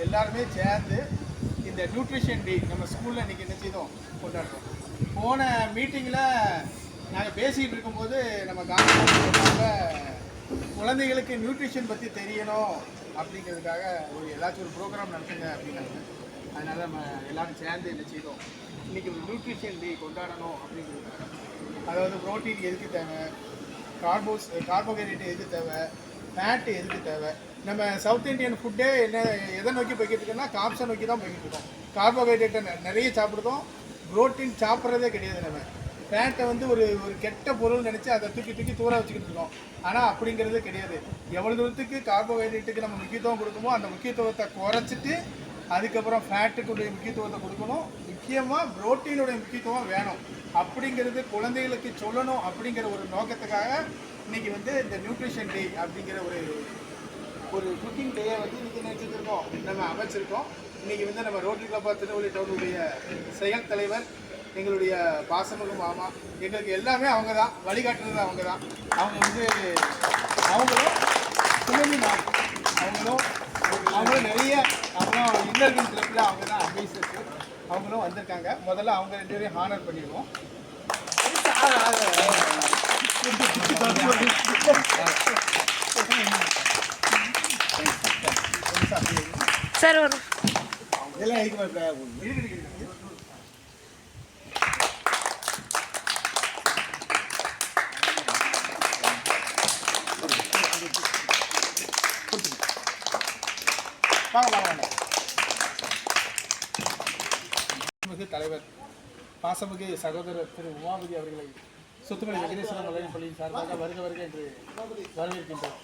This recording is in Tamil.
எல்லாருமே சேர்ந்து இந்த நியூட்ரிஷன் டே நம்ம ஸ்கூலில் இன்றைக்கி என்ன செய்தோம் கொண்டாடுறோம். போன மீட்டிங்கில் நாங்கள் பேசிகிட்டு இருக்கும்போது நம்ம காந்திங்க குழந்தைகளுக்கு நியூட்ரிஷன் பற்றி தெரியணும் அப்படிங்கிறதுக்காக ஏதாச்சும் ஒரு ப்ரோக்ராம் நடத்துங்க அப்படின்னாங்க. அதனால் நம்ம எல்லோரும் சேர்ந்து என்ன செய்தோம், இன்றைக்கி ஒரு நியூட்ரிஷன் டே கொண்டாடணும் அப்படிங்கிறதுக்காக. அதாவது ப்ரோட்டீன் எதுக்கு தேவை, கார்போஹைட்ரேட் எதுக்கு தேவை, ஃபேட்டு எதுக்கு தேவை. நம்ம சவுத் இந்தியன் ஃபுட்டே எதை நோக்கி போய்கிட்டு இருக்கோம்னா காப்ஸை நோக்கி தான் போய்கிட்டு இருக்கோம். கார்போஹைட்ரேட்டை நிறைய சாப்பிடுதோம், ப்ரோட்டீன் சாப்பிட்றதே கிடையாது. நம்ம ஃபேட்டை ஒரு ஒரு கெட்ட பொருள் நினச்சி அதை தூக்கி தூர வச்சுக்கிட்டு இருக்கோம். ஆனால் அப்படிங்கிறது கிடையாது. எவ்வளோ தூரத்துக்கு கார்போஹைட்ரேட்டுக்கு நம்ம முக்கியத்துவம் கொடுக்குமோ அந்த முக்கியத்துவத்தை குறைச்சிட்டு அதுக்கப்புறம் ஃபேட்டுக்குடைய முக்கியத்துவத்தை கொடுக்கணும். முக்கியமாக ப்ரோட்டீனுடைய முக்கியத்துவம் வேணும் அப்படிங்கிறது குழந்தைகளுக்கு சொல்லணும். அப்படிங்கிற ஒரு நோக்கத்துக்காக இன்றைக்கி இந்த நியூட்ரிஷன் டே அப்படிங்கிற ஒரு குக்கிங் டேயை இன்றைக்கி நினச்சிருக்கோம், நம்ம அமைச்சிருக்கோம். இன்றைக்கி நம்ம ரோட்டரி கிளப் ஆஃப் திருநெல்வேலி டவுனுடைய செயல் தலைவர் எங்களுடைய பாசமிகு மாமா, எங்களுக்கு எல்லாமே அவங்க தான் வழிகாட்டுறது. அவங்க தான் அவங்களும் துணை மாமா அவங்களும் நிறைய அவங்களும் இன்னர்வின் கிளப்பில் அவங்க தான் அட்வைசர்ஸ். அவங்களும் வந்திருக்காங்க. முதல்ல அவங்க 2 பேரையும் ஹானர் பண்ணிடுவோம். சார் ஒரு தலைவர் பாசமிகு சகோதரர் திரு உமாபதி அவர்களை சுத்துமலை வெங்கடேஸ்வரர் பள்ளியின் சார்பாக வருக என்று வரவேற்கின்றோம்.